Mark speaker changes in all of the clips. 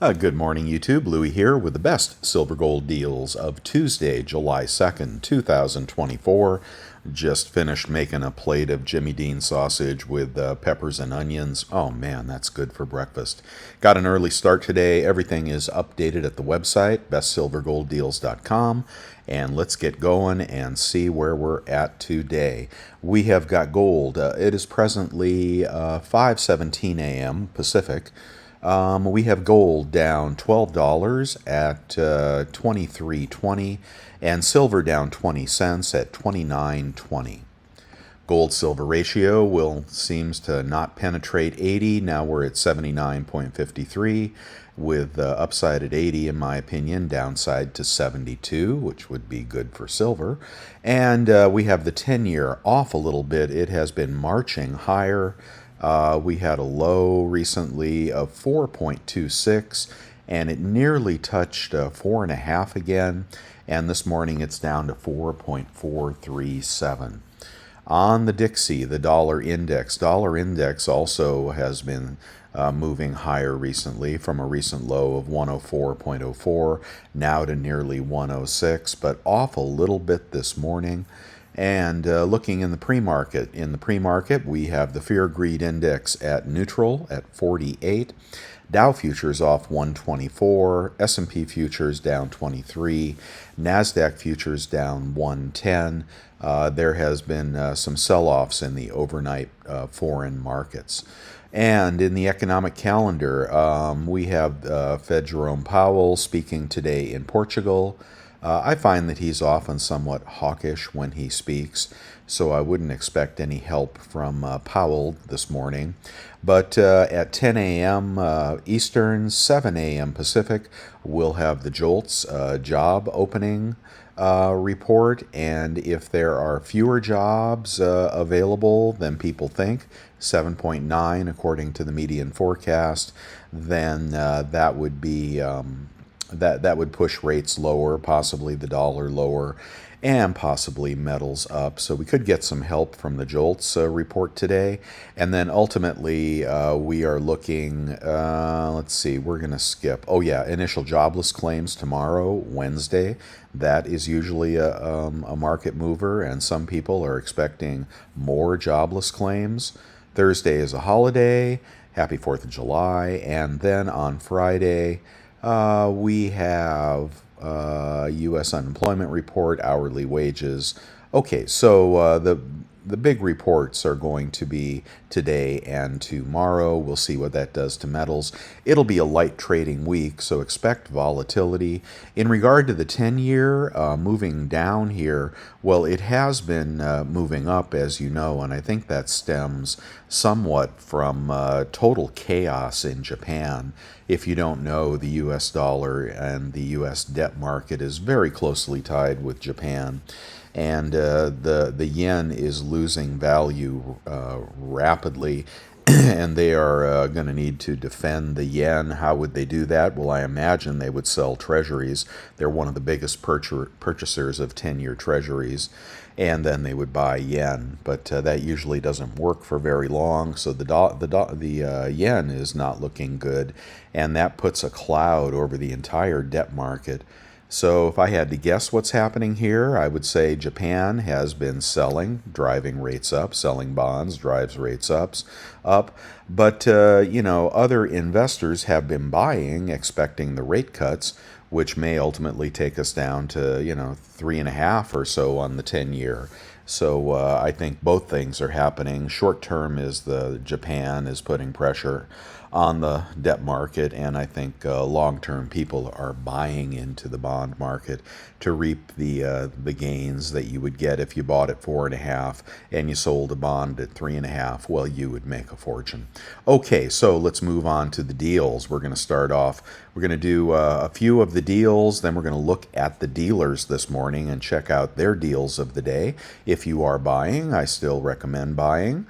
Speaker 1: Good morning, YouTube. Louie here with the best silver gold deals of Tuesday, July 2nd, 2024. Just finished making a plate of Jimmy Dean sausage with peppers and onions. Oh man, that's good for breakfast. Got an early start today. Everything is updated at the website, bestsilvergolddeals.com. And let's get going and see where we're at today. We have got gold. It is presently 5:17 a.m. Pacific. We have gold down $12 at 23.20 and silver down 20 cents at 29.20. Gold silver ratio will seems to not penetrate 80. Now we're at 79.53 with upside at 80 in my opinion, downside to 72, which would be good for silver. And we have the 10-year off a little bit. It has been marching higher. We had a low recently of 4.26 and it nearly touched 4.5 again. And this morning it's down to 4.437. On the Dixie, the dollar index also has been moving higher recently from a recent low of 104.04 now to nearly 106, but off a little bit this morning. And looking in the pre-market, we have the Fear Greed Index at neutral at 48. Dow futures off 124, S&P futures down 23, NASDAQ futures down 110. There has been some sell-offs in the overnight foreign markets. And in the economic calendar, we have Fed Jerome Powell speaking today in Portugal. I find that he's often somewhat hawkish when he speaks, so I wouldn't expect any help from Powell this morning. But at 10 a.m. Eastern, 7 a.m. Pacific, we'll have the JOLTS job opening report, and if there are fewer jobs available than people think, 7.9 according to the median forecast, then that would be that would push rates lower, possibly the dollar lower, and possibly metals up. So we could get some help from the JOLTS report today. And then ultimately, we are looking, let's see, we're going to skip. Oh yeah, initial jobless claims tomorrow, Wednesday. That is usually a market mover, and some people are expecting more jobless claims. Thursday is a holiday. Happy 4th of July. And then on Friday, we have U.S. unemployment report, hourly wages. Okay, so the big reports are going to be today and tomorrow. We'll see what that does to metals. It'll be a light trading week, so expect volatility. In regard to the 10-year, moving down here, well, it has been moving up, as you know, and I think that stems somewhat from total chaos in Japan. If you don't know, the U.S. dollar and the U.S. debt market is very closely tied with Japan. And the yen is losing value rapidly, and they are going to need to defend the yen. How would they do that? Well, I imagine they would sell treasuries. They're one of the biggest purchasers of 10-year treasuries, and then they would buy yen. But that usually doesn't work for very long, so the yen is not looking good, and that puts a cloud over the entire debt market. So if I had to guess what's happening here, I would say Japan has been selling, driving rates up. Selling bonds drives rates up. But, other investors have been buying, expecting the rate cuts, which may ultimately take us down to, 3.5 or so on the 10-year. So I think both things are happening. Short term is the Japan is putting pressure on the debt market, and I think long-term people are buying into the bond market to reap the gains that you would get if you bought at 4.5 and you sold a bond at 3.5. Well, you would make a fortune. Okay, so let's move on to the deals. We're going to start off. We're going to do a few of the deals, then we're going to look at the dealers this morning and check out their deals of the day. If you are buying, I still recommend buying.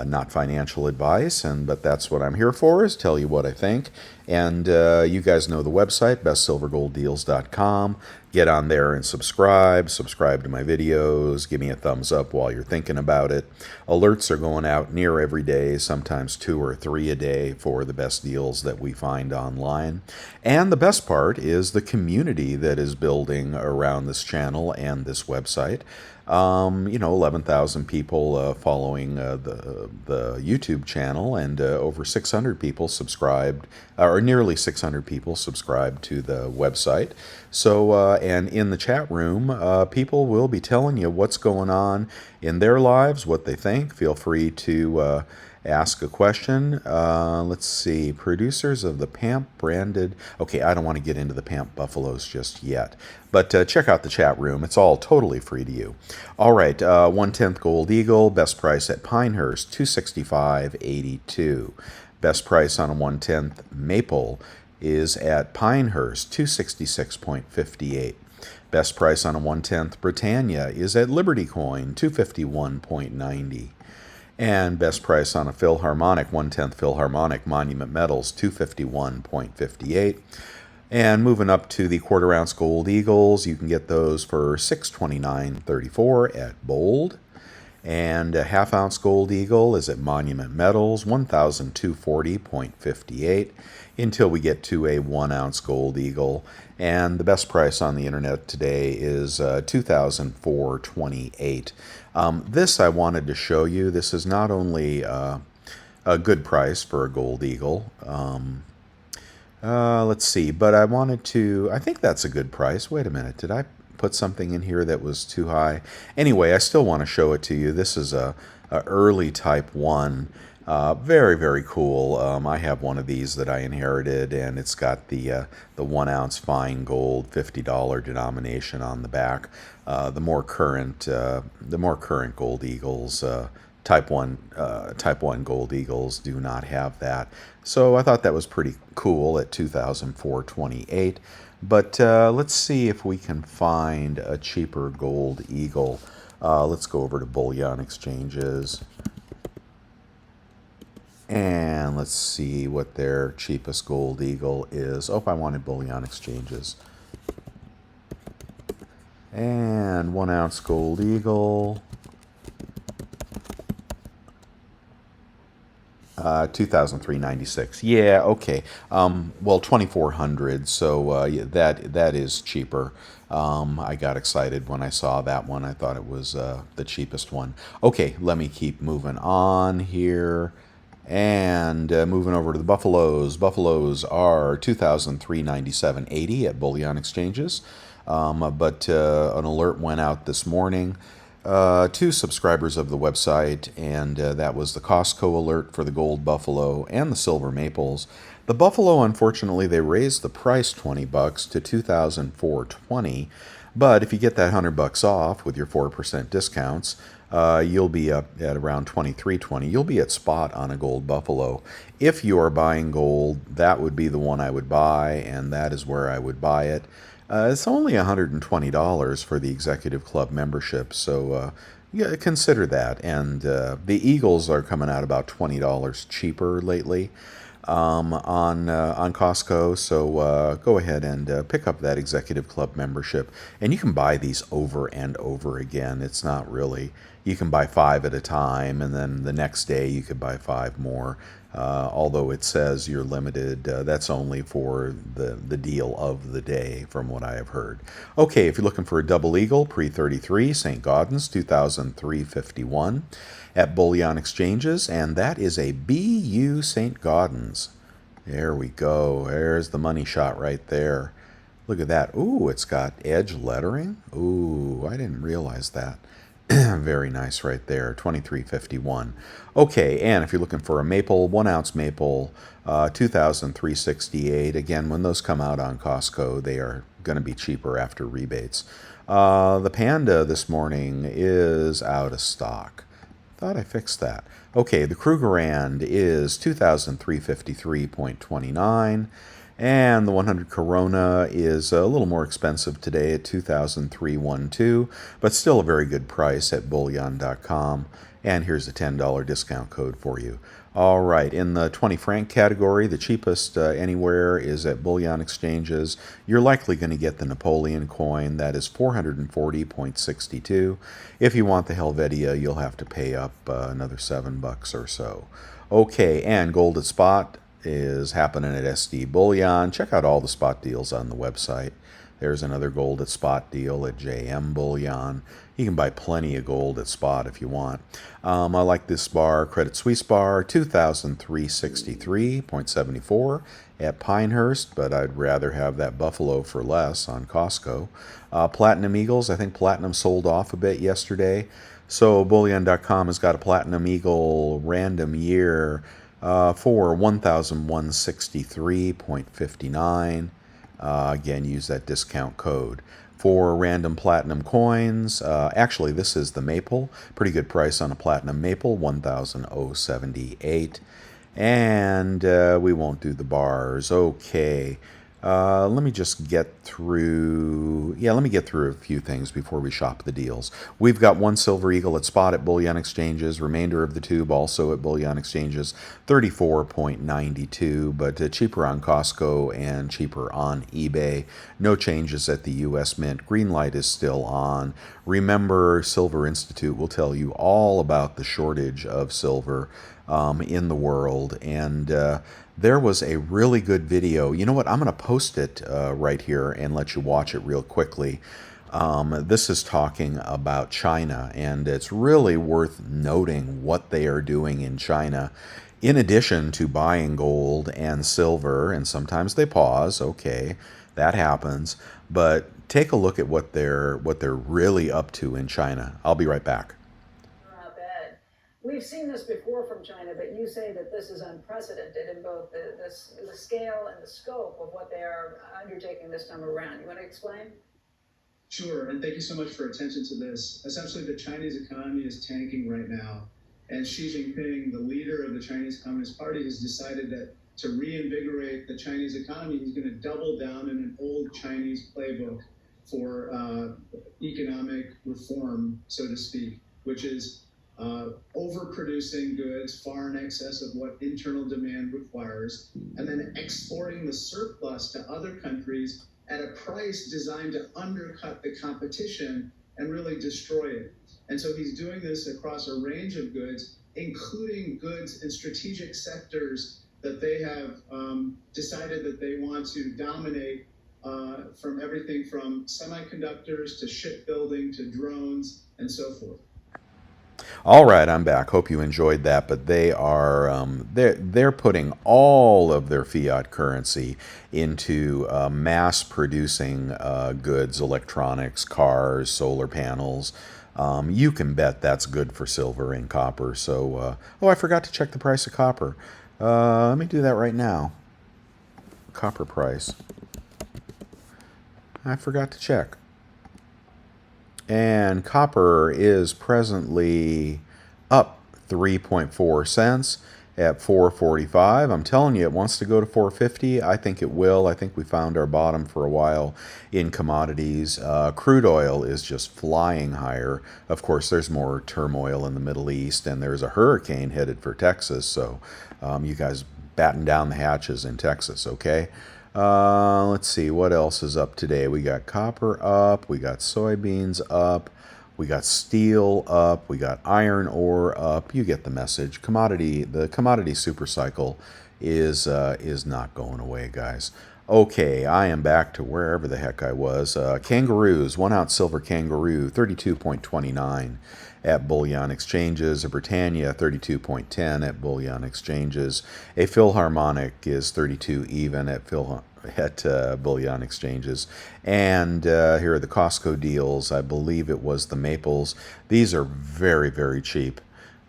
Speaker 1: Not financial advice, but that's what I'm here for, is tell you what I think. And you guys know the website, bestsilvergolddeals.com. Get on there and subscribe. Subscribe to my videos. Give me a thumbs up while you're thinking about it. Alerts are going out near every day, sometimes 2 or 3 a day for the best deals that we find online. And the best part is the community that is building around this channel and this website. 11,000 people following the YouTube channel, and over 600 people subscribed, or nearly 600 people subscribed to the website. So, and in the chat room, people will be telling you what's going on in their lives, what they think. Feel free to ask a question. Let's see. Producers of the PAMP branded. Okay, I don't want to get into the PAMP Buffaloes just yet. But check out the chat room. It's all totally free to you. All right, 1/10 Gold Eagle. Best price at Pinehurst, $265.82. Best price on a 1/10 Maple is at Pinehurst, $266.58. Best price on a 1/10 Britannia is at Liberty Coin, $251.90. And best price on a Philharmonic, 1/10 Philharmonic Monument Metals, $251.58. And moving up to the quarter-ounce Gold Eagles, you can get those for $629.34 at Bold. And a half-ounce Gold Eagle is at Monument Metals, $1,240.58, until we get to a 1-ounce Gold Eagle. And the best price on the internet today is $2,428. This I wanted to show you. This is not only a good price for a Gold Eagle. Let's see, but I think that's a good price. Wait a minute, did I put something in here that was too high? Anyway, I still want to show it to you. This is a early Type 1. Very, very cool. I have one of these that I inherited, and it's got the 1-ounce fine gold $50 denomination on the back. The more current Gold Eagles, Type 1 Gold Eagles do not have that. So I thought that was pretty cool at $2,428. But let's see if we can find a cheaper Gold Eagle. Let's go over to Bullion Exchanges. And let's see what their cheapest Gold Eagle is. Oh, I wanted Bullion Exchanges. And 1-ounce Gold Eagle. 2,396. Yeah, okay. Well, 2,400. So yeah, that is cheaper. I got excited when I saw that one. I thought it was the cheapest one. Okay, let me keep moving on here. And moving over to the Buffaloes. Buffaloes are 2,397.80 at Bullion Exchanges. But an alert went out this morning to subscribers of the website, and that was the Costco alert for the Gold Buffalo and the Silver Maples. The Buffalo, unfortunately, they raised the price $20 to $2,420, but if you get that $100 off with your 4% discounts, you'll be up at around $23.20. You'll be at spot on a Gold Buffalo. If you are buying gold, that would be the one I would buy, and that is where I would buy it. It's only $120 for the Executive Club membership, so yeah, consider that. And the Eagles are coming out about $20 cheaper lately on Costco, so go ahead and pick up that Executive Club membership. And you can buy these over and over again. It's not really, you can buy 5 at a time, and then the next day you could buy 5 more. Although it says you're limited, that's only for the deal of the day, from what I have heard. Okay, if you're looking for a double eagle, pre-33, St. Gaudens, 2,351 at Bullion Exchanges, and that is a BU St. Gaudens. There we go. There's the money shot right there. Look at that. Ooh, it's got edge lettering. Ooh, I didn't realize that. Very nice right there, 2351. Okay, and if you're looking for a maple, 1-ounce maple, 2,368. Again, when those come out on Costco, they are going to be cheaper after rebates. The Panda this morning is out of stock. Thought I fixed that. Okay, the Krugerrand is 2,353.29. And the 100 Corona is a little more expensive today at $2,312, but still a very good price at bullion.com. And here's a $10 discount code for you. All right, in the 20 franc category, the cheapest anywhere is at Bullion Exchanges. You're likely going to get the Napoleon coin. That is 440.62. If you want the Helvetia, you'll have to pay up another $7 or so. Okay, and gold at spot is happening at SD Bullion. Check out all the spot deals on the website. There's another gold at spot deal at JM Bullion. You can buy plenty of gold at spot if you want. I like this bar, Credit Suisse bar, 2,363.74 at Pinehurst, but I'd rather have that Buffalo for less on Costco. Platinum Eagles, I think Platinum sold off a bit yesterday. So Bullion.com has got a Platinum Eagle random year for 1,163.59. Again, use that discount code. For random platinum coins, actually this is the maple. Pretty good price on a platinum maple, 1,078. And we won't do the bars. Okay. Let me just get through, let me get through a few things before we shop the deals. We've got one Silver Eagle at spot at Bullion Exchanges, remainder of the tube also at Bullion Exchanges, 34.92, but cheaper on Costco and cheaper on eBay. No changes at the U.S. Mint. Green light is still on. Remember, Silver Institute will tell you all about the shortage of silver in the world, and there was a really good video. You know what? I'm going to post it right here and let you watch it real quickly. This is talking about China, and it's really worth noting what they are doing in China. In addition to buying gold and silver, and sometimes they pause, okay, that happens, but take a look at what they're really up to in China. I'll be right back.
Speaker 2: Not bad. We've seen this before from China, but you say that this is unprecedented in both the scale and the scope of what they are undertaking this time around. You want to explain?
Speaker 3: Sure, and thank you so much for attention to this. Essentially, the Chinese economy is tanking right now, and Xi Jinping, the leader of the Chinese Communist Party, has decided that to reinvigorate the Chinese economy, he's going to double down in an old Chinese playbook for economic reform, so to speak, which is overproducing goods far in excess of what internal demand requires, and then exporting the surplus to other countries at a price designed to undercut the competition and really destroy it. And so he's doing this across a range of goods, including goods in strategic sectors that they have decided that they want to dominate, from everything from semiconductors to shipbuilding to drones and so forth.
Speaker 1: All right, I'm back. Hope you enjoyed that. But they are they're putting all of their fiat currency into mass producing goods, electronics, cars, solar panels. You can bet that's good for silver and copper. So, oh, I forgot to check the price of copper. Let me do that right now. Copper price. I forgot to check. And copper is presently up 3.4 cents at 4.45. I'm telling you, it wants to go to 4.50. I think it will. I think we found our bottom for a while in commodities. Crude oil is just flying higher. Of course, there's more turmoil in the Middle East, and there's a hurricane headed for Texas. So you guys batten down the hatches in Texas, okay? Let's see, what else is up today? We got copper up, we got soybeans up, we got steel up, we got iron ore up. You get the message. The commodity super cycle is not going away, guys. Okay, I am back to wherever the heck I was. Kangaroos, 1 ounce silver kangaroo, 32.29 at Bullion Exchanges. A Britannia, 32.10 at Bullion Exchanges. A Philharmonic is 32 even at Bullion Exchanges. And here are the Costco deals. I believe it was the maples. These are very, very cheap.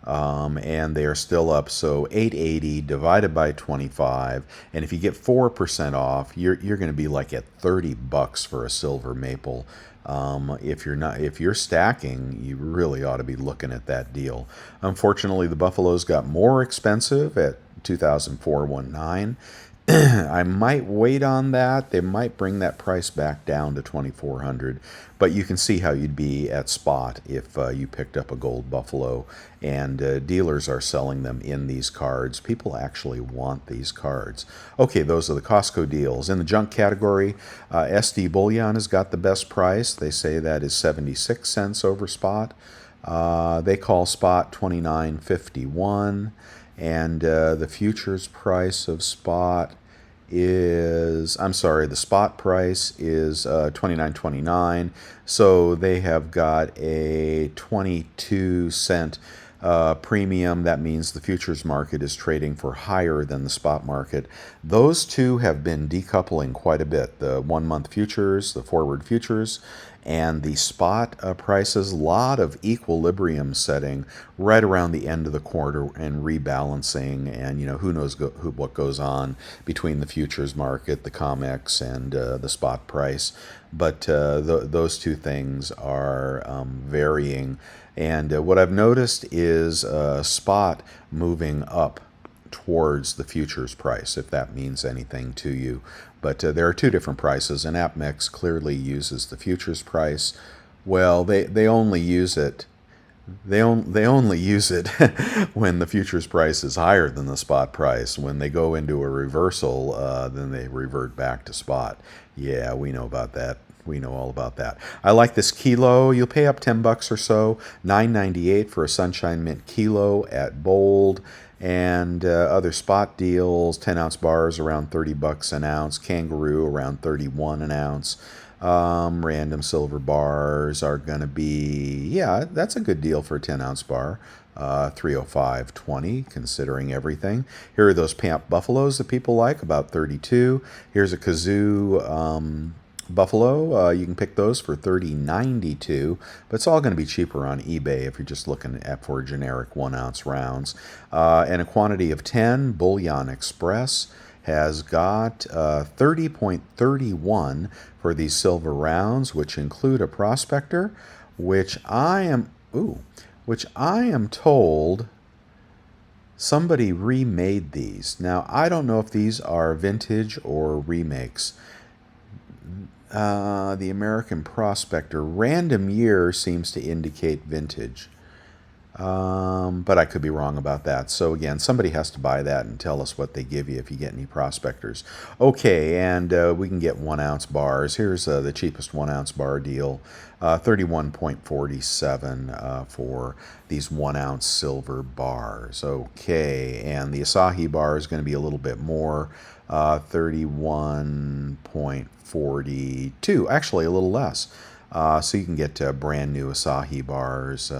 Speaker 1: And they are still up. So 880 divided by 25, and if you get 4% off, you're going to be like at $30 for a silver maple. If you're stacking, you really ought to be looking at that deal. Unfortunately, the Buffaloes got more expensive at 2,419. I might wait on that. They might bring that price back down to 2,400, but you can see how you'd be at spot if you picked up a gold buffalo, and dealers are selling them in these cards. People actually want these cards. Okay, those are the Costco deals. In the junk category, SD Bullion has got the best price. They say that is 76 cents over spot. They call spot 29.51, and the futures price of spot is, I'm sorry, the spot price is 29.29. So they have got a 22 cent premium. That means the futures market is trading for higher than the spot market. Those two have been decoupling quite a bit. The 1 month futures, the forward futures, and the spot prices, a lot of equilibrium setting right around the end of the quarter and rebalancing, and who knows what goes on between the futures market, the COMEX, and the spot price. But those two things are varying, and what I've noticed is spot moving up towards the futures price, if that means anything to you. But there are two different prices, and APMEX clearly uses the futures price. Well, they only use it. They only use it when the futures price is higher than the spot price. When they go into a reversal, then they revert back to spot. Yeah, we know about that. We know all about that. I like this kilo. You'll pay up $10 or so. $9.98 for a Sunshine Mint kilo at Bold. And other spot deals, 10-ounce bars around $30 an ounce, Kangaroo around 31 an ounce. Random silver bars are going to be, yeah, that's a good deal for a 10-ounce bar. 305.20, considering everything. Here are those Pamp Buffaloes that people like, about 32. Here's a Kazoo Buffalo. You can pick those for $30.92, but it's all going to be cheaper on eBay if you're just looking at for generic 1-ounce rounds. And a quantity of 10, Bullion Express has got 30.31 for these silver rounds, which include a prospector, which I am told somebody remade these. Now, I don't know if these are vintage or remakes. The American Prospector, random year seems to indicate vintage. But I could be wrong about that. So again, somebody has to buy that and tell us what they give you if you get any prospectors. Okay, and we can get 1-ounce bars. Here's the cheapest 1-ounce bar deal, 31.47 for these 1-ounce silver bars. Okay, and the Asahi bar is going to be a little bit more, 31.42, actually a little less. So you can get brand new Asahi bars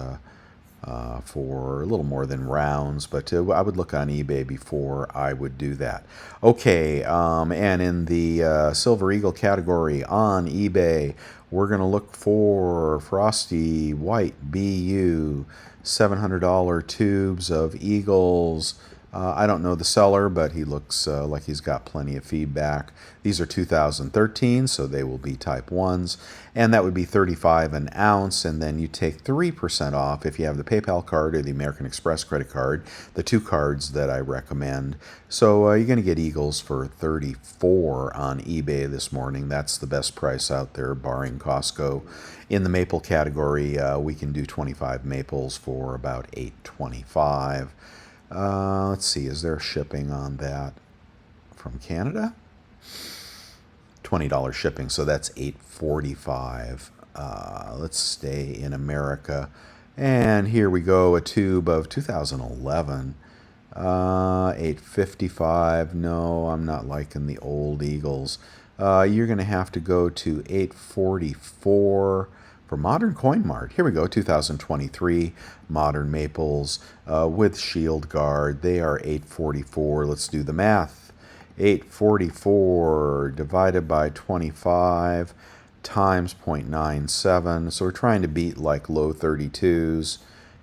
Speaker 1: for a little more than rounds, but I would look on eBay before I would do that. Okay, and in the Silver Eagle category on eBay, we're going to look for Frosty White BU, $700 tubes of Eagles. I don't know the seller, but he looks like he's got plenty of feedback. These are 2013, so they will be type 1s, and that would be $35 an ounce, and then you take 3% off if you have the PayPal card or the American Express credit card, the two cards that I recommend. So you're going to get Eagles for $34 on eBay this morning. That's the best price out there, barring Costco. In the maple category, we can do 25 maples for about $8.25. Let's see, is there shipping on that from Canada? $20 shipping, so that's $8.45. Let's stay in America. And here we go, a tube of 2011. $8.55. No, I'm not liking the old Eagles. You're going to have to go to $8.44 for Modern Coin Mart. Here we go, 2023 Modern Maples with Shield Guard. They are $8.44. Let's do the math. $8.44 divided by 25 times 0.97. So we're trying to beat like low 32s,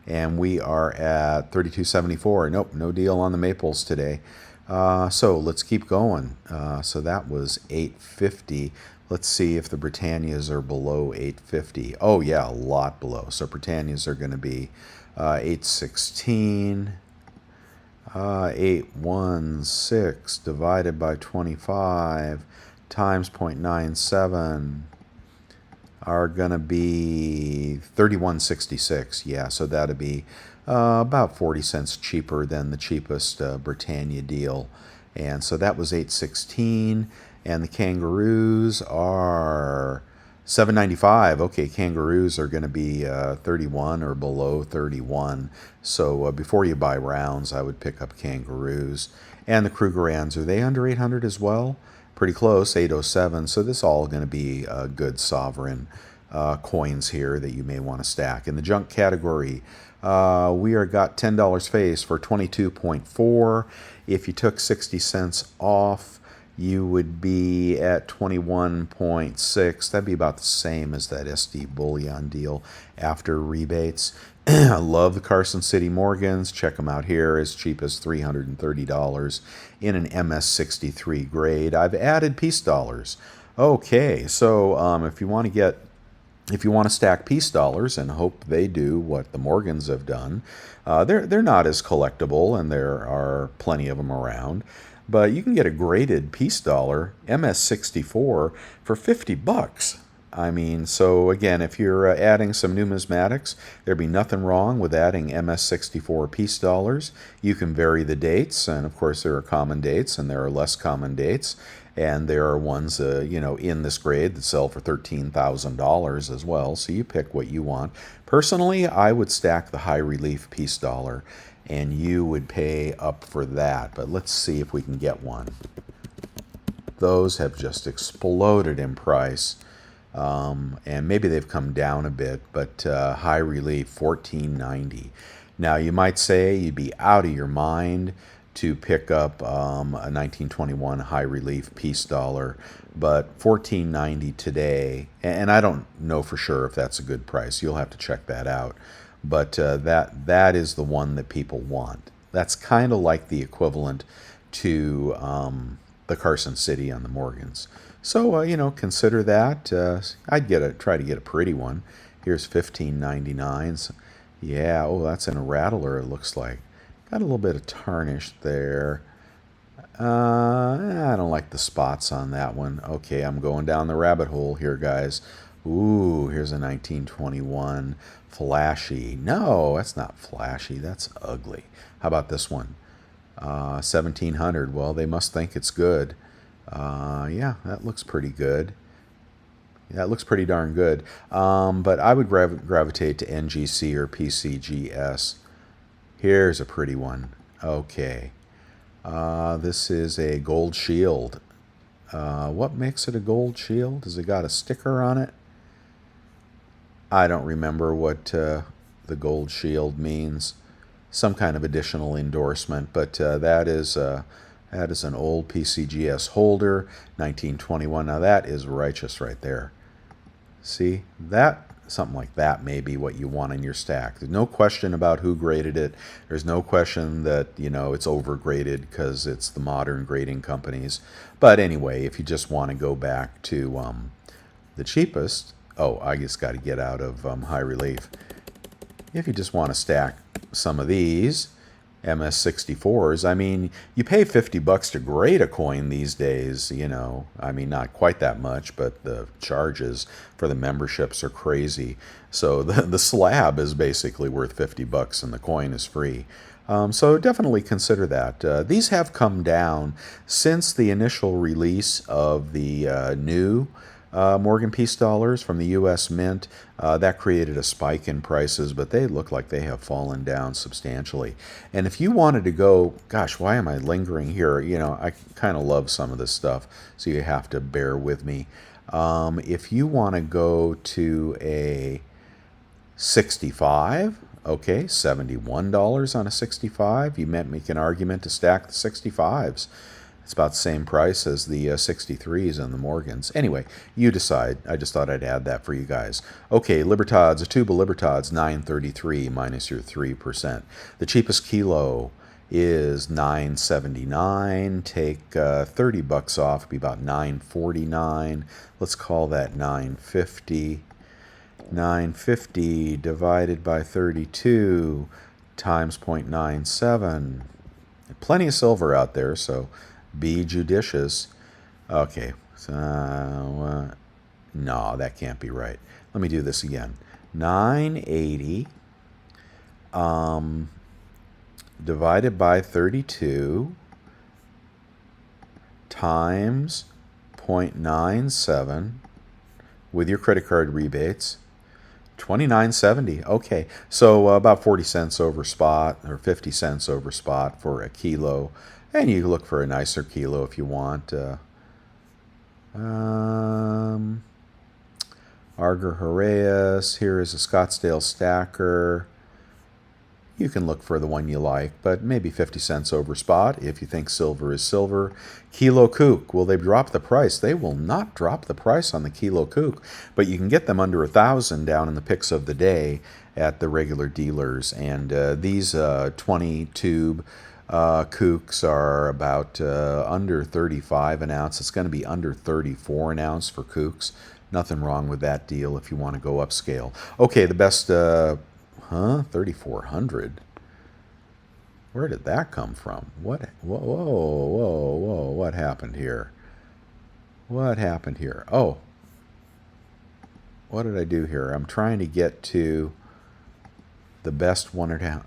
Speaker 1: and we are at 32.74. Nope, no deal on the maples today. So let's keep going. So that was $8.50. Let's see if the Britannias are below $8.50. Oh yeah, a lot below. So Britannias are going to be $8.16. 816 divided by 25 times 0.97 are going to be 31.66. Yeah, so that'd be about 40 cents cheaper than the cheapest Britannia deal. And so that was 816, and the kangaroos are 7.95. Okay, kangaroos are going to be 31 or below 31. So before you buy rounds, I would pick up kangaroos. And the Krugerrands, are they under 800 as well? Pretty close, 807. So this is all going to be good sovereign coins here that you may want to stack. In the junk category, we are got $10 face for 22.4. If you took 60 cents off, you would be at 21.6. That'd be about the same as that SD Bullion deal after rebates. I love the Carson City Morgans. Check them out here, as cheap as $330 in an MS63 grade. I've added peace dollars. Okay, so if you want to stack peace dollars and hope they do what the Morgans have done, they're not as collectible, and there are plenty of them around. But you can get a graded peace dollar MS64 for $50. I mean, so again, if you're adding some numismatics, there'd be nothing wrong with adding MS64 peace dollars. You can vary the dates, and of course there are common dates and there are less common dates, and there are ones in this grade that sell for $13,000 as well. So you pick what you want. Personally, I would stack the high relief peace dollar, and you would pay up for that. But let's see if we can get one. Those have just exploded in price. And maybe they've come down a bit, but high relief, $14.90. Now, you might say you'd be out of your mind to pick up a 1921 high relief peace dollar, but $14.90 today, and I don't know for sure if that's a good price. You'll have to check that out. But that is the one that people want. That's kind of like the equivalent to the Carson City on the Morgans. So, consider that. I'd try to get a pretty one. Here's $15.99. Yeah, oh, that's in a rattler, it looks like. Got a little bit of tarnish there. I don't like the spots on that one. Okay, I'm going down the rabbit hole here, guys. Ooh, here's a 1921 flashy. No, that's not flashy. That's ugly. How about this one? 1700. Well, they must think it's good. Yeah, that looks pretty good. That looks pretty darn good. But I would gravitate to NGC or PCGS. Here's a pretty one. Okay. This is a gold shield. What makes it a gold shield? Has it got a sticker on it? I don't remember what the gold shield means. Some kind of additional endorsement, but that is an old PCGS holder, 1921. Now that is righteous right there. See, something like that may be what you want in your stack. There's no question about who graded it. There's no question that, it's overgraded because it's the modern grading companies. But anyway, if you just want to go back to the cheapest, I just got to get out of high relief. If you just want to stack some of these MS64s, I mean, you pay $50 to grade a coin these days, I mean, not quite that much, but the charges for the memberships are crazy. So the slab is basically worth $50 and the coin is free. So definitely consider that. These have come down since the initial release of the new Morgan Peace dollars from the U.S. Mint. That created a spike in prices, but they look like they have fallen down substantially. And if you wanted to go, gosh, why am I lingering here? I kind of love some of this stuff, so you have to bear with me. If you want to go to a 65, okay, $71 on a 65, you might make an argument to stack the 65s. It's about the same price as the 63s and the Morgans. Anyway, you decide. I just thought I'd add that for you guys. Okay, Libertads, a tube of Libertads, $9.33 minus your 3%. The cheapest kilo is $9.79. Take $30 off, it'd be about $9.49. Let's call that $9.50. $9.50 divided by 32 times 0.97. Plenty of silver out there, so be judicious. Okay, so, no, that can't be right. Let me do this again. 980 divided by 32 times 0.97 with your credit card rebates. 29.70. Okay, so about 40 cents over spot or 50 cents over spot for a kilo, and you look for a nicer kilo if you want. Arger Horaeus. Here is a Scottsdale Stacker. You can look for the one you like, but maybe 50 cents over spot if you think silver is silver. Kilo Kook. Will they drop the price? They will not drop the price on the Kilo Kook, but you can get them under 1,000 down in the picks of the day at the regular dealers. And these 20 tube Kooks are about under 35 an ounce. It's going to be under 34 an ounce for Kooks. Nothing wrong with that deal if you want to go upscale. Okay, the best... 3,400. Where did that come from? What? Whoa. What happened here? What happened here? Oh. What did I do here? I'm trying to get to the best 100.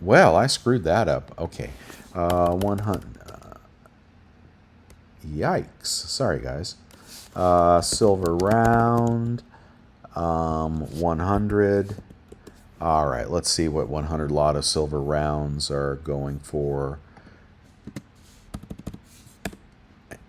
Speaker 1: Well, I screwed that up. Okay. 100. Yikes. Sorry, guys. Silver round. 100. All right, let's see what 100 lot of silver rounds are going for.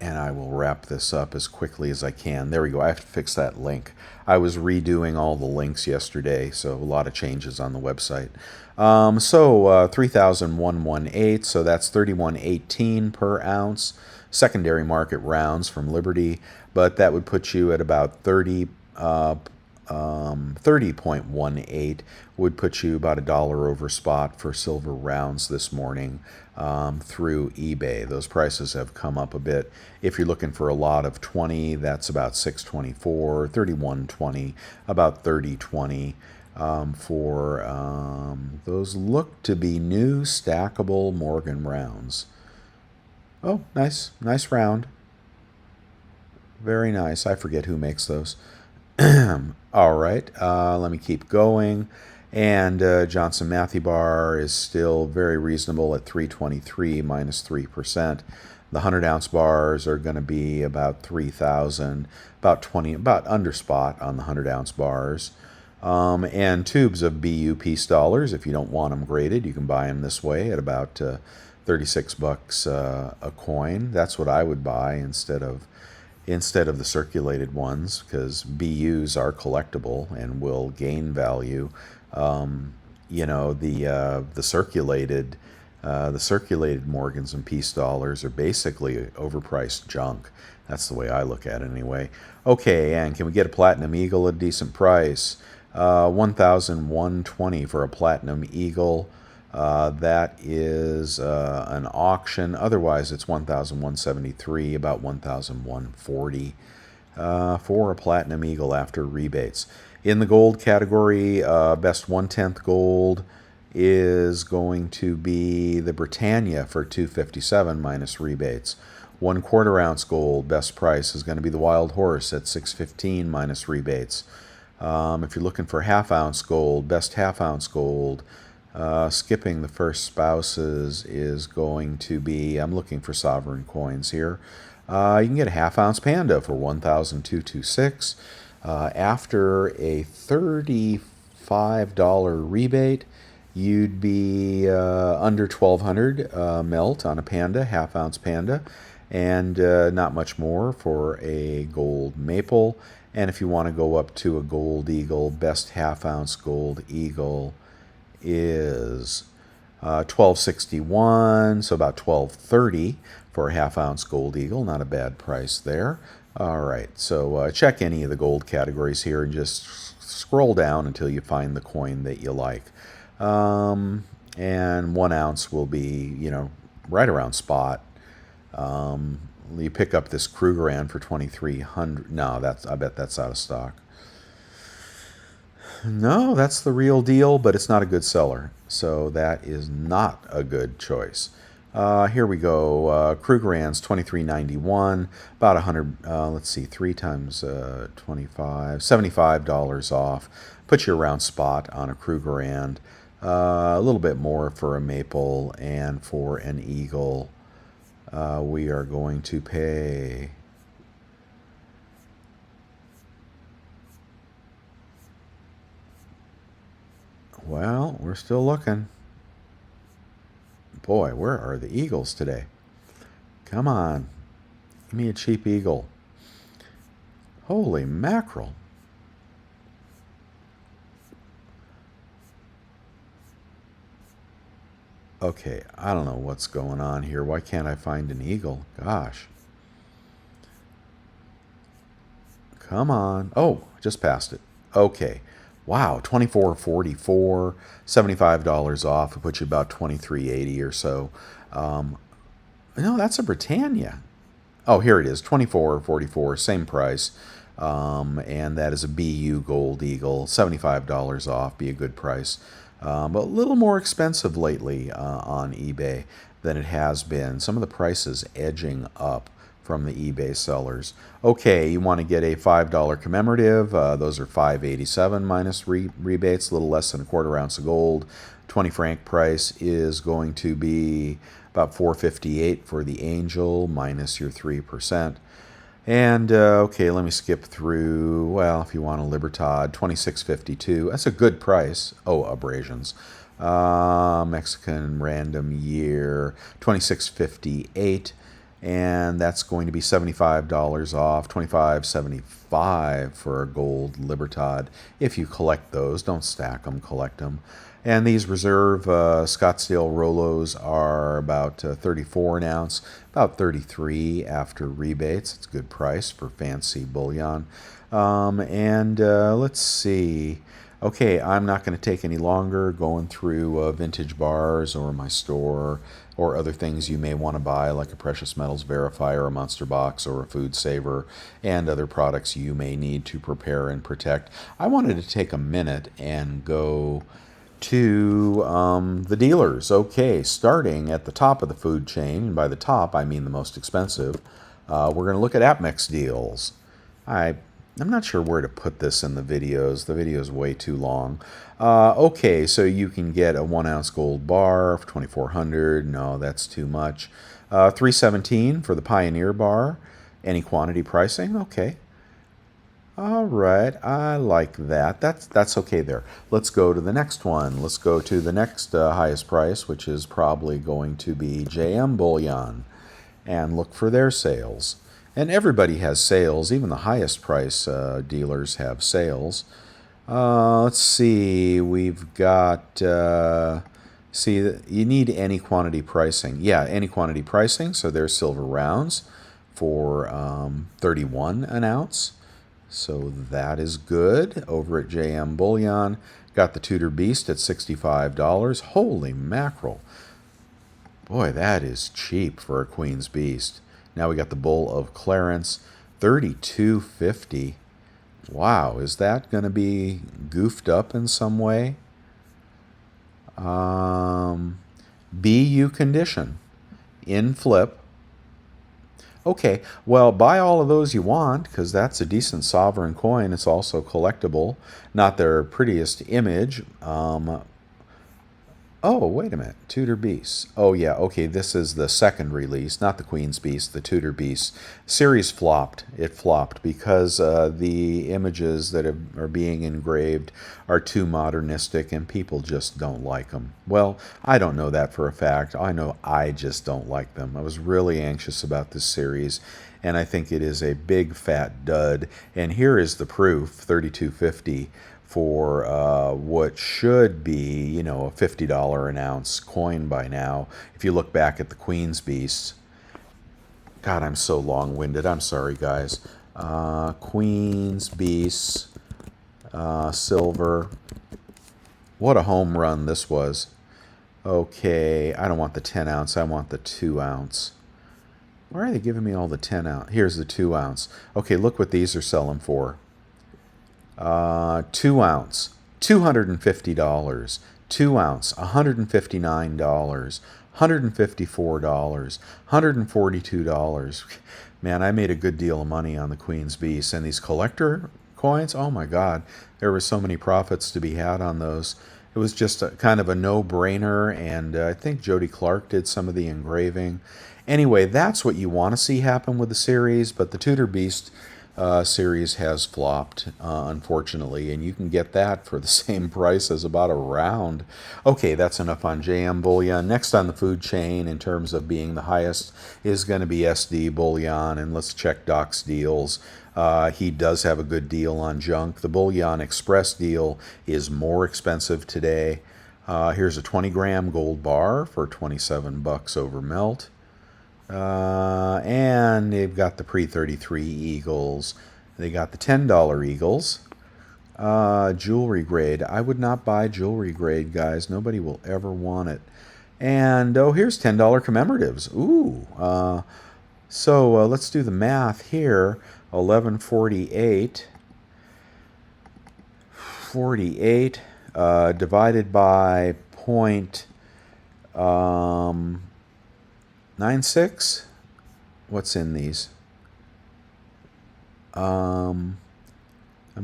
Speaker 1: And I will wrap this up as quickly as I can. There we go. I have to fix that link. I was redoing all the links yesterday, so a lot of changes on the website. 3,118, so that's 31.18 per ounce. Secondary market rounds from Liberty, but that would put you at about 30.18 would put you about $1 over spot for silver rounds this morning through eBay. Those prices have come up a bit. If you're looking for a lot of 20, that's about 624, 31.20, about 30.20 for those look to be new stackable Morgan rounds. Oh, nice round. Very nice. I forget who makes those. All right, let me keep going. And Johnson Matthey bar is still very reasonable at 323 minus 3%. The 100-ounce bars are going to be about 3,000, about under spot on the 100-ounce bars. And tubes of BU Peace dollars, if you don't want them graded, you can buy them this way at about 36 bucks a coin. That's what I would buy instead of the circulated ones, because BUs are collectible and will gain value. You know, the circulated Morgans and Peace dollars are basically overpriced junk. That's the way I look at it anyway. Okay, and can we get a Platinum Eagle at a decent price? 1,120 for a Platinum Eagle. That is an auction. Otherwise, it's 1,173, about 1,140 for a Platinum Eagle after rebates. In the gold category, best 1/10 gold is going to be the Britannia for 257 minus rebates. 1/4 ounce gold, best price is going to be the Wild Horse at 615 minus rebates. If you're looking for 1/2 ounce gold, best 1/2 ounce gold, skipping the first spouses is going to be, I'm looking for sovereign coins here. You can get a 1/2 ounce Panda for 1,226. After a $35 rebate, you'd be under 1,200 melt on a Panda, 1/2 ounce Panda, and not much more for a gold maple. And if you want to go up to a gold eagle, best 1/2 ounce gold eagle is 1261, so about 1230 for a 1/2 ounce gold eagle. Not a bad price there. All right, so check any of the gold categories here and just scroll down until you find the coin that you like. And 1 ounce will be, you know, right around spot. You pick up this Krugerrand for 2,300. No, I bet that's out of stock. No, that's the real deal, but it's not a good seller. So that is not a good choice. Here we go. Krugerrands 23.91, about 100. Let's see, 3 times 25, $75 off. Put you around spot on a Krugerrand. A little bit more for a maple, and for an eagle, we are going to pay. Well, we're still looking. Boy, where are the eagles today? Come on. Give me a cheap eagle. Holy mackerel. Okay, I don't know what's going on here. Why can't I find an eagle? Gosh. Come on. Oh, just passed it. Okay. Wow, $24.44, $75 off. It puts you about $23.80 or so. No, that's a Britannia. Oh, here it is, $24.44, same price. And that is a BU Gold Eagle, $75 off, be a good price. But a little more expensive lately on eBay than it has been. Some of the prices edging up from the eBay sellers. Okay, you want to get a $5 commemorative. Those are $5.87 minus rebates, a little less than a quarter ounce of gold. 20 franc price is going to be about $4.58 for the Angel minus your 3%. And okay, let me skip through. Well, if you want a Libertad, $26.52. That's a good price. Oh, abrasions. Mexican random year, $26.58. And that's going to be $75 off, $25.75 for a gold Libertad. If you collect those, don't stack them, collect them. And these reserve Scottsdale Rolos are about 34 an ounce, about 33 after rebates. It's a good price for fancy bullion. Let's see. Okay, I'm not going to take any longer going through vintage bars or my store or other things you may want to buy, like a Precious Metals Verifier, a Monster Box, or a Food Saver, and other products you may need to prepare and protect. I wanted to take a minute and go to the dealers. Okay, starting at the top of the food chain, and by the top I mean the most expensive, we're going to look at APMEX deals. I'm not sure where to put this in the videos. The video is way too long. Okay, so you can get a 1 ounce gold bar for $2,400. No, that's too much. $317 for the Pioneer bar. Any quantity pricing? Okay. All right, I like that. That's okay there. Let's go to the next one. Let's go to the next highest price, which is probably going to be JM Bullion, and look for their sales. And everybody has sales. Even the highest price dealers have sales. Let's see. We've got... see, you need any quantity pricing. Yeah, any quantity pricing. So there's silver rounds for 31 an ounce. So that is good. Over at JM Bullion, got the Tudor Beast at $65. Holy mackerel. Boy, that is cheap for a Queen's Beast. Now we got the Bull of Clarence, $32.50. Wow, is that going to be goofed up in some way? BU condition in flip. Okay, well, buy all of those you want, because that's a decent sovereign coin. It's also collectible. Not their prettiest image. Oh, wait a minute. Tudor Beast. Oh, yeah, okay, this is the second release, not the Queen's Beast, the Tudor Beast. Series flopped. It flopped because the images that are being engraved are too modernistic and people just don't like them. Well, I don't know that for a fact. I know I just don't like them. I was really anxious about this series, and I think it is a big fat dud. And here is the proof, $32.50. For what should be, you know, a $50 an ounce coin by now. If you look back at the Queen's Beast, God, I'm so long-winded. I'm sorry, guys. Queen's Beast, silver. What a home run this was. Okay, I don't want the 10 ounce. I want the 2 ounce. Why are they giving me all the 10 ounce? Here's the 2 ounce. Okay, look what these are selling for. 2 ounce, $250. 2 ounce, $159. $154, $142. Man, I made a good deal of money on the Queen's Beast. And these collector coins, oh my God, there were so many profits to be had on those. It was just kind of a no-brainer, and I think Jody Clark did some of the engraving. Anyway, that's what you want to see happen with the series, but the Tudor Beast series has flopped, unfortunately, and you can get that for the same price as about a round. Okay, that's enough on JM Bullion. Next on the food chain, in terms of being the highest, is going to be SD Bullion, and let's check Doc's deals. He does have a good deal on junk. The Bullion Express deal is more expensive today. Here's a 20-gram gold bar for $27 over melt. And they've got the pre-33 Eagles. They got the $10 Eagles. Jewelry grade. I would not buy jewelry grade, guys. Nobody will ever want it. And, oh, here's $10 commemoratives. Ooh. So let's do the math here. 1148. 48 divided by 0.96. What's in these? I'm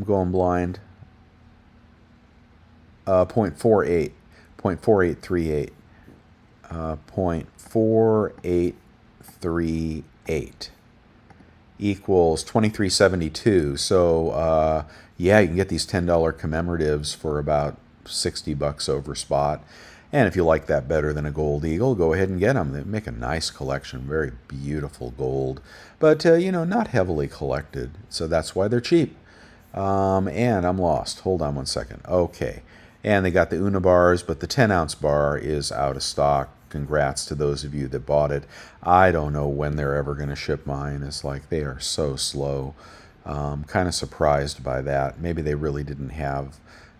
Speaker 1: going blind. 0.48. 0.4838. 0.4838 equals 2372. So yeah, you can get these $10 commemoratives for about $60 over spot. And if you like that better than a gold eagle, go ahead and get them. They make a nice collection, very beautiful gold, but you know, not heavily collected. So that's why they're cheap. And I'm lost. Hold on one second. Okay. And they got the Una bars, but the 10-ounce bar is out of stock. Congrats to those of you that bought it. I don't know when they're ever going to ship mine. It's like they are so slow. Kind of surprised by that. Maybe they really didn't have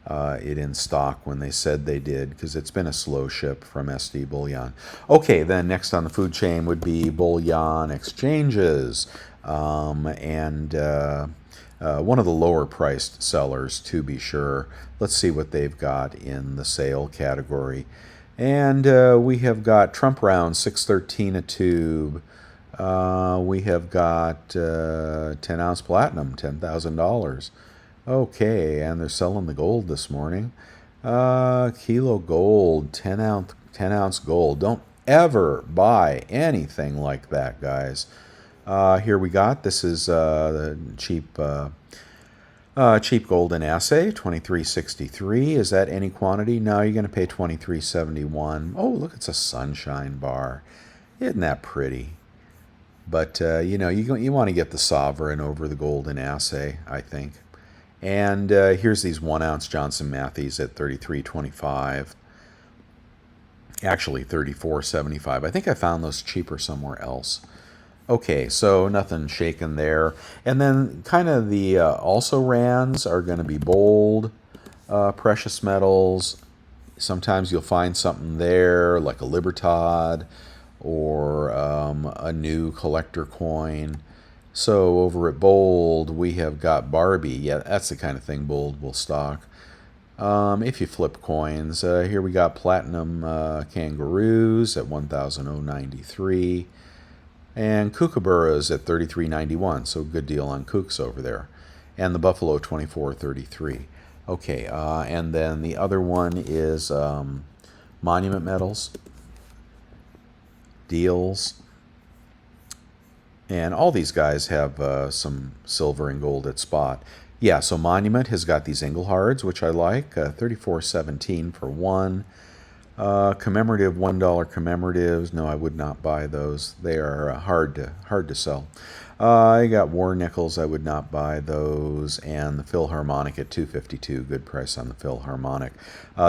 Speaker 1: it in stock when they said they did, because it's been a slow ship from SD Bullion. Okay, then next on the food chain would be Bullion Exchanges. And one of the lower priced sellers, to be sure. Let's see what they've got in the sale category. And we have got Trump Round, $6.13 a tube. We have got 10-ounce platinum, $10,000. Okay, and they're selling the gold this morning. Kilo gold, 10-ounce gold. Don't ever buy anything like that, guys. Here we got, this is the cheap golden assay, $23.63. Is that any quantity? No, you're going to pay $23.71. Oh, look, it's a sunshine bar. Isn't that pretty? But, you know, you want to get the sovereign over the golden assay, I think. And here's these 1-ounce Johnson Matthys at $33.25. Actually, $34.75. I think I found those cheaper somewhere else. Okay, so nothing shaken there. And then kind of the also-rans are going to be bold precious metals. Sometimes you'll find something there like a Libertad or a new collector coin. So over at Bold, we have got Barbie. Yeah, that's the kind of thing Bold will stock. If you flip coins, here we got Platinum Kangaroos at $1,093. And Kookaburras at $33.91, so good deal on kooks over there. And the Buffalo, $24.33. Okay, and then the other one is Monument Metals, deals. And all these guys have some silver and gold at spot. Yeah, so Monument has got these Englehards, which I like, $34.17 for one. Commemorative $1 commemoratives. No, I would not buy those. They are hard to sell. I got War Nickels. I would not buy those. And the Philharmonic at $2.52. Good price on the Philharmonic.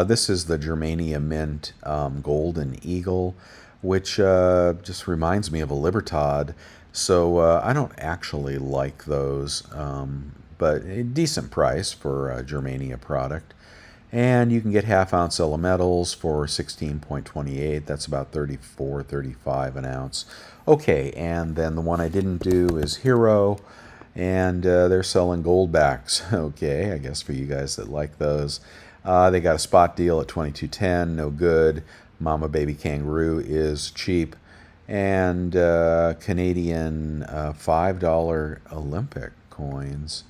Speaker 1: This is the Germania Mint Golden Eagle, which just reminds me of a Libertad. So I don't actually like those, but a decent price for a Germania product. And you can get half-ounce elementals for $16.28. That's about $34.35 an ounce. Okay, and then the one I didn't do is Hero, and they're selling goldbacks. Okay, I guess for you guys that like those. They got a spot deal at $22.10, no good. Mama Baby Kangaroo is cheap. And Canadian $5 Olympic coins.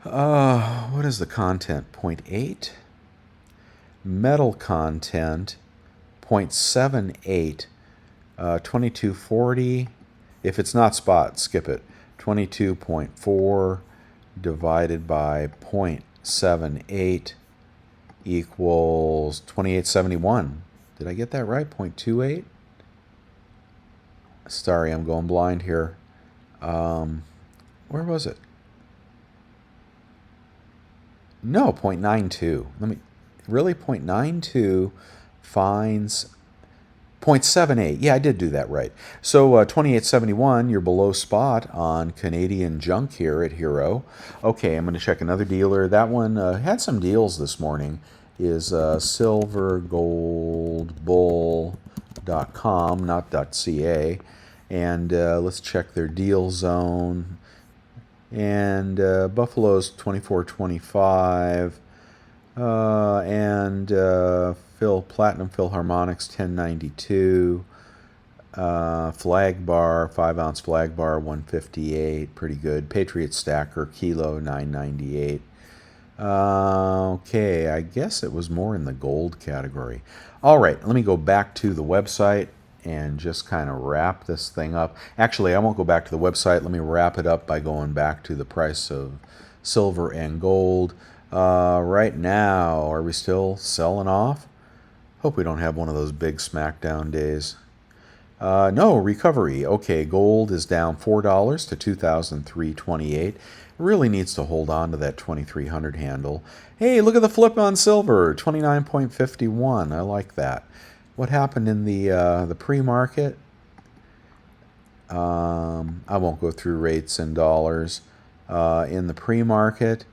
Speaker 1: What is the content? 0.8. Metal content 0.78. 2240. If it's not spot, skip it. 22.4 divided by 0.78 equals 2871. Did I get that right? 0.28? Sorry, I'm going blind here. Where was it? No, 0.92. Really? 0.92 finds 0.78. Yeah, I did do that right. So 2871, you're below spot on Canadian junk here at Hero. Okay, I'm going to check another dealer. That one had some deals this morning. Is silvergoldbull.com, not .ca. And let's check their deal zone. And Buffalo's 24.25. And Platinum Philharmonics 1092. Flag bar, 5-ounce flag bar 158, pretty good. Patriot Stacker Kilo 998. Okay, I guess it was more in the gold category. All right, let me go back to the website and just kind of wrap this thing up. Actually, I won't go back to the website. Let me wrap it up by going back to the price of silver and gold. Right now, are we still selling off? Hope we don't have one of those big smackdown days. No, recovery. Okay, gold is down $4 to $2,328. Really needs to hold on to that 2300 handle. Hey, look at the flip on silver, 29.51. I like that. What happened in the pre-market? I won't go through rates in dollars. In the pre-market,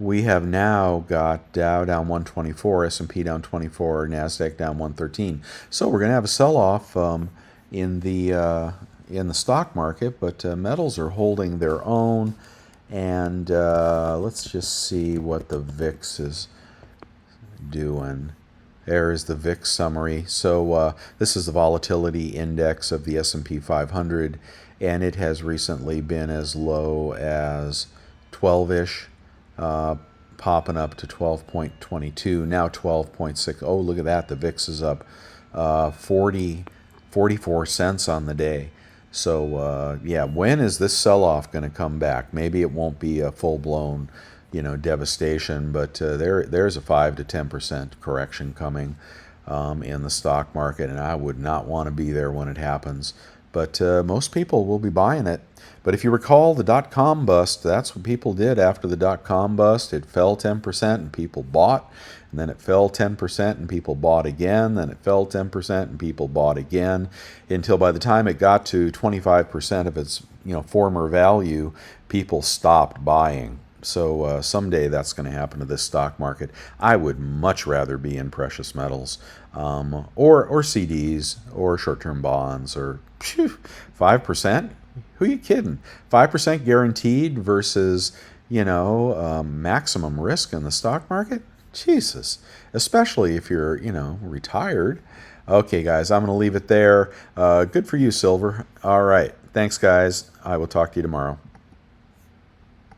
Speaker 1: we have now got Dow down 124, S&P down 24, NASDAQ down 113. So we're going to have a sell-off in the stock market, but metals are holding their own. And let's just see what the VIX is doing. There is the VIX summary. So this is the volatility index of the S&P 500, and it has recently been as low as 12-ish, popping up to 12.22, now 12.6. Oh, look at that. The VIX is up 44 cents on the day. So, yeah, when is this sell-off going to come back? Maybe it won't be a full-blown, devastation, but there's a 5 to 10% correction coming in the stock market, and I would not want to be there when it happens. But most people will be buying it. But if you recall the dot-com bust, that's what people did after the dot-com bust. It fell 10% and people bought. And then it fell 10% and people bought again. Then it fell 10% and people bought again. Until by the time it got to 25% of its former value, people stopped buying. So someday that's going to happen to this stock market. I would much rather be in precious metals or CDs or short-term bonds or 5%. Who are you kidding? 5% guaranteed versus, maximum risk in the stock market? Jesus. Especially if you're, retired. Okay, guys, I'm going to leave it there. Good for you, silver. All right. Thanks, guys. I will talk to you tomorrow.